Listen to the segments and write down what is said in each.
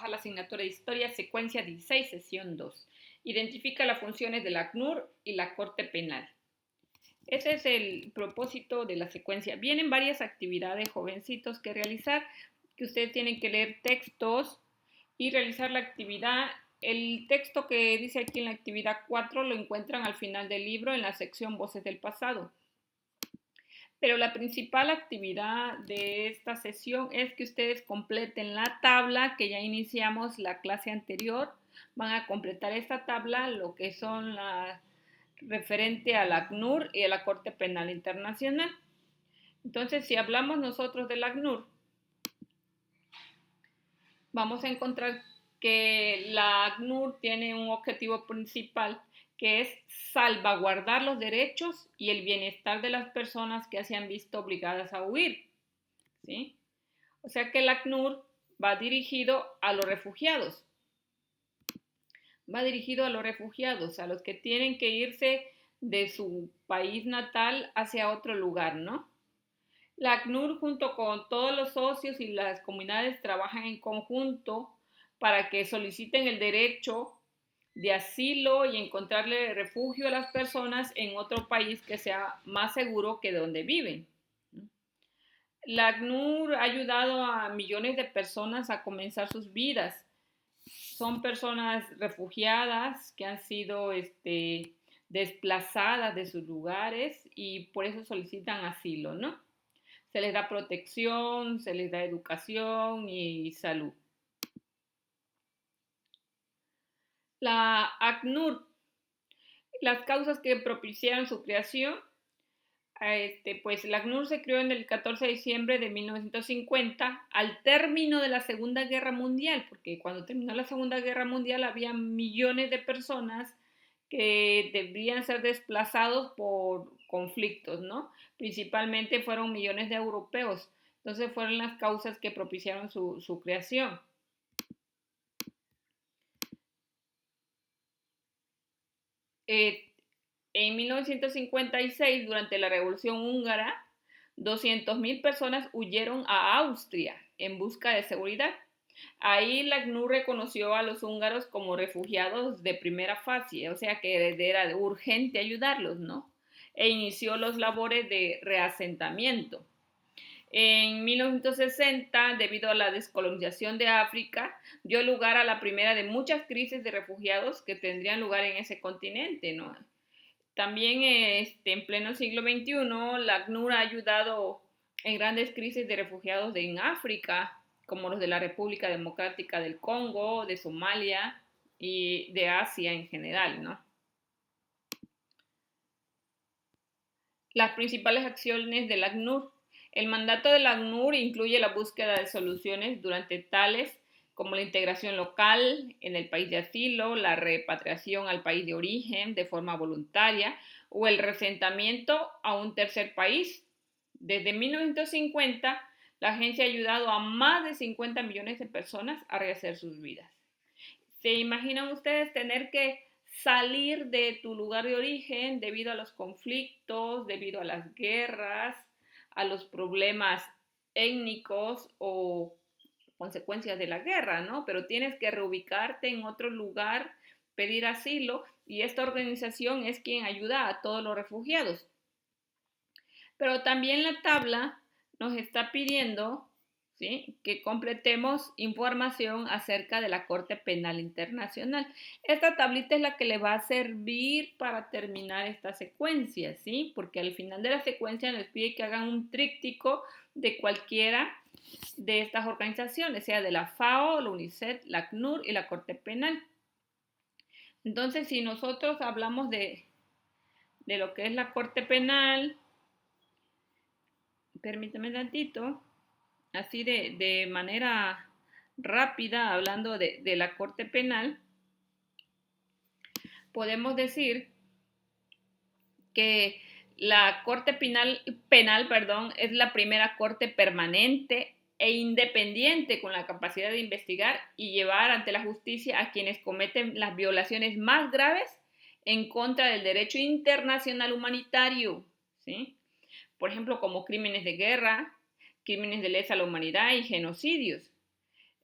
trabajar la asignatura de Historia, secuencia 16, sesión 2. Identifica las funciones del ACNUR y la Corte Penal. Ese es el propósito de la secuencia. Vienen varias actividades, jovencitos, que realizar, que ustedes tienen que leer textos y realizar la actividad. El texto que dice aquí en la actividad 4 lo encuentran al final del libro en la sección Voces del Pasado. Pero la principal actividad de esta sesión es que ustedes completen la tabla que ya iniciamos la clase anterior. Van a completar esta tabla, lo que son las referente al ACNUR y a la Corte Penal Internacional. Entonces, si hablamos nosotros del ACNUR, vamos a encontrar que la ACNUR tiene un objetivo principal que es salvaguardar los derechos y el bienestar de las personas que se han visto obligadas a huir, ¿sí? O sea que el ACNUR va dirigido a los refugiados. Va dirigido a los refugiados, a los que tienen que irse de su país natal hacia otro lugar, ¿no? La ACNUR junto con todos los socios y las comunidades trabajan en conjunto para que soliciten el derecho de asilo y encontrarle refugio a las personas en otro país que sea más seguro que donde viven. La ACNUR ha ayudado a millones de personas a comenzar sus vidas. Son personas refugiadas que han sido desplazadas de sus lugares y por eso solicitan asilo, ¿no? Se les da protección, se les da educación y salud. La ACNUR, las causas que propiciaron su creación, pues la ACNUR se creó en el 14 de diciembre de 1950 al término de la Segunda Guerra Mundial, porque cuando terminó la Segunda Guerra Mundial había millones de personas que debían ser desplazados por conflictos, ¿no? Principalmente fueron millones de europeos. Entonces fueron las causas que propiciaron su creación. En 1956, durante la Revolución Húngara, 200.000 personas huyeron a Austria en busca de seguridad. Ahí la ACNUR reconoció a los húngaros como refugiados de primera fase, o sea que era urgente ayudarlos, ¿no? E inició los labores de reasentamiento. En 1960, debido a la descolonización de África, dio lugar a la primera de muchas crisis de refugiados que tendrían lugar en ese continente, ¿no? También en pleno siglo XXI, la ACNUR ha ayudado en grandes crisis de refugiados en África, como los de la República Democrática del Congo, de Somalia y de Asia en general, ¿no? Las principales acciones del ACNUR. El mandato del ACNUR incluye la búsqueda de soluciones durante tales como la integración local en el país de asilo, la repatriación al país de origen de forma voluntaria o el reasentamiento a un tercer país. Desde 1950, la agencia ha ayudado a más de 50 millones de personas a rehacer sus vidas. ¿Se imaginan ustedes tener que salir de tu lugar de origen debido a los conflictos, debido a las guerras, a los problemas étnicos o consecuencias de la guerra, ¿no? Pero tienes que reubicarte en otro lugar, pedir asilo y esta organización es quien ayuda a todos los refugiados. Pero también la tabla nos está pidiendo, ¿sí?, que completemos información acerca de la Corte Penal Internacional. Esta tablita es la que le va a servir para terminar esta secuencia, ¿sí? Porque al final de la secuencia nos pide que hagan un tríptico de cualquiera de estas organizaciones, sea de la FAO, la UNICEF, la ACNUR y la Corte Penal. Entonces, si nosotros hablamos de lo que es la Corte Penal, permítame tantito, así de manera rápida, hablando de la Corte Penal, podemos decir que la Corte Penal, es la primera corte permanente e independiente con la capacidad de investigar y llevar ante la justicia a quienes cometen las violaciones más graves en contra del derecho internacional humanitario, ¿sí? Por ejemplo, como crímenes de guerra, crímenes de lesa a la humanidad y genocidios.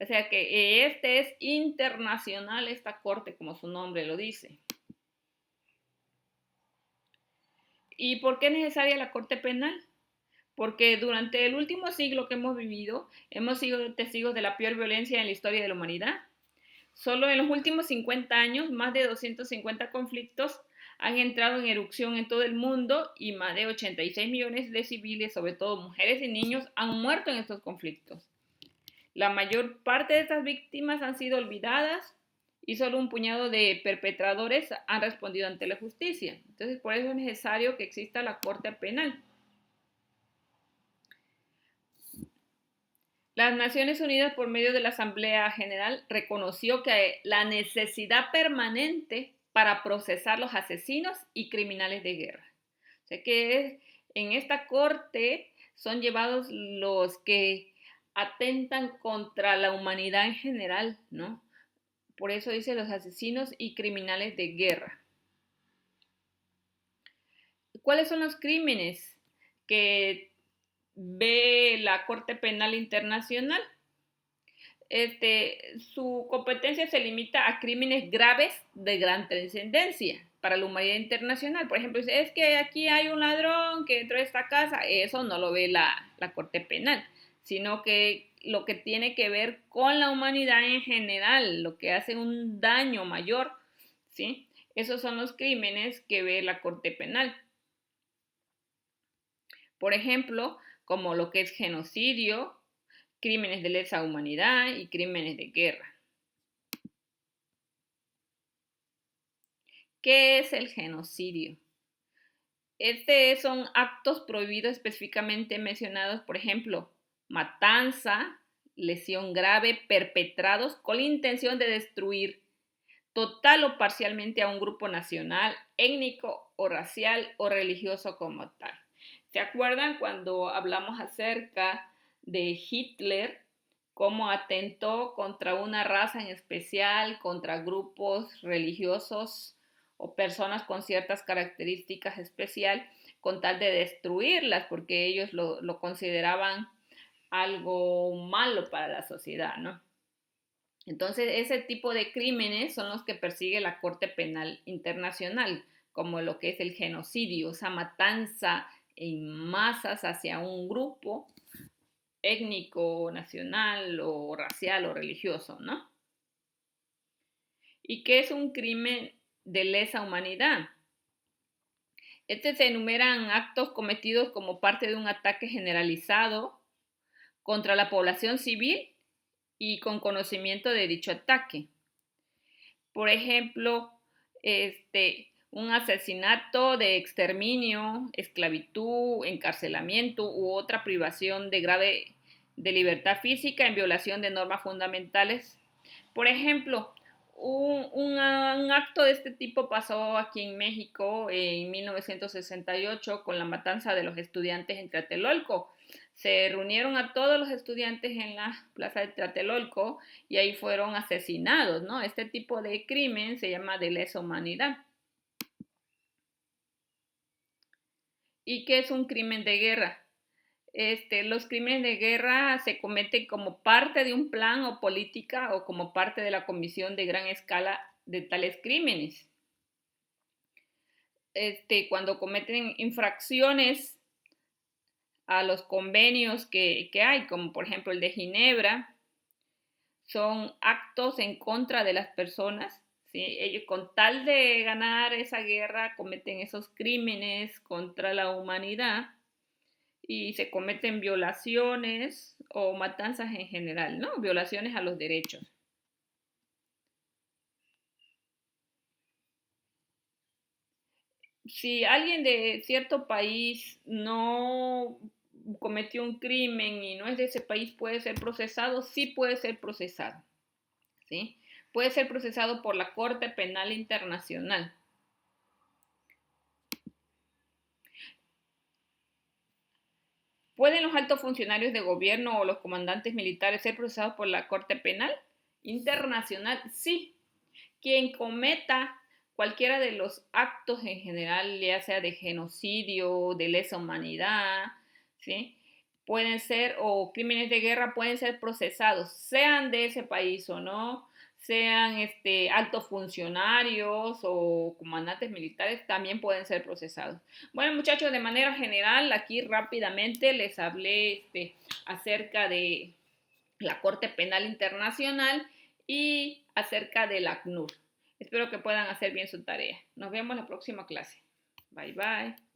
O sea que este es internacional, esta corte, como su nombre lo dice. ¿Y por qué es necesaria la corte penal? Porque durante el último siglo que hemos vivido, hemos sido testigos de la peor violencia en la historia de la humanidad. Solo en los últimos 50 años, más de 250 conflictos han entrado en erupción en todo el mundo y más de 86 millones de civiles, sobre todo mujeres y niños, han muerto en estos conflictos. La mayor parte de estas víctimas han sido olvidadas y solo un puñado de perpetradores han respondido ante la justicia. Entonces, por eso es necesario que exista la Corte Penal. Las Naciones Unidas, por medio de la Asamblea General, reconoció que la necesidad permanente para procesar los asesinos y criminales de guerra. O sea que en esta corte son llevados los que atentan contra la humanidad en general, ¿no? Por eso dice los asesinos y criminales de guerra. ¿Cuáles son los crímenes que ve la Corte Penal Internacional? Su competencia se limita a crímenes graves de gran trascendencia para la humanidad internacional. Por ejemplo, es que aquí hay un ladrón que entró a esta casa, eso no lo ve la Corte Penal, sino que lo que tiene que ver con la humanidad en general, lo que hace un daño mayor, ¿sí? Esos son los crímenes que ve la Corte Penal. Por ejemplo, como lo que es genocidio, crímenes de lesa humanidad y crímenes de guerra. ¿Qué es el genocidio? Son actos prohibidos específicamente mencionados, por ejemplo, matanza, lesión grave, perpetrados con la intención de destruir total o parcialmente a un grupo nacional, étnico o racial o religioso como tal. ¿Se acuerdan cuando hablamos acerca de Hitler, cómo atentó contra una raza en especial, contra grupos religiosos o personas con ciertas características especiales, con tal de destruirlas, porque ellos lo consideraban algo malo para la sociedad, ¿no? Entonces, ese tipo de crímenes son los que persigue la Corte Penal Internacional, como lo que es el genocidio, esa matanza en masas hacia un grupo étnico, nacional o racial o religioso, ¿no? ¿Y qué es un crimen de lesa humanidad? Se enumeran actos cometidos como parte de un ataque generalizado contra la población civil y con conocimiento de dicho ataque. Por ejemplo, un asesinato de exterminio, esclavitud, encarcelamiento u otra privación de grave de libertad física en violación de normas fundamentales. Por ejemplo, un acto de este tipo pasó aquí en México en 1968 con la matanza de los estudiantes en Tlatelolco. Se reunieron a todos los estudiantes en la plaza de Tlatelolco y ahí fueron asesinados, ¿no? Este tipo de crimen se llama de lesa humanidad. ¿Y qué es un crimen de guerra? Los crímenes de guerra se cometen como parte de un plan o política o como parte de la comisión de gran escala de tales crímenes. Cuando cometen infracciones a los convenios que hay, como por ejemplo el de Ginebra, son actos en contra de las personas, ¿sí? Ellos con tal de ganar esa guerra cometen esos crímenes contra la humanidad y se cometen violaciones o matanzas en general, ¿no? Violaciones a los derechos. Si alguien de cierto país no cometió un crimen y no es de ese país, puede ser procesado, sí puede ser procesado, ¿sí? Puede ser procesado por la Corte Penal Internacional. ¿Pueden los altos funcionarios de gobierno o los comandantes militares ser procesados por la Corte Penal Internacional? Sí. Quien cometa cualquiera de los actos en general, ya sea de genocidio, de lesa humanidad, ¿sí? pueden ser, o crímenes de guerra pueden ser procesados, sean de ese país o no, sean altos funcionarios o comandantes militares, también pueden ser procesados. Bueno, muchachos, de manera general, aquí rápidamente les hablé acerca de la Corte Penal Internacional y acerca del ACNUR. Espero que puedan hacer bien su tarea. Nos vemos en la próxima clase. Bye bye.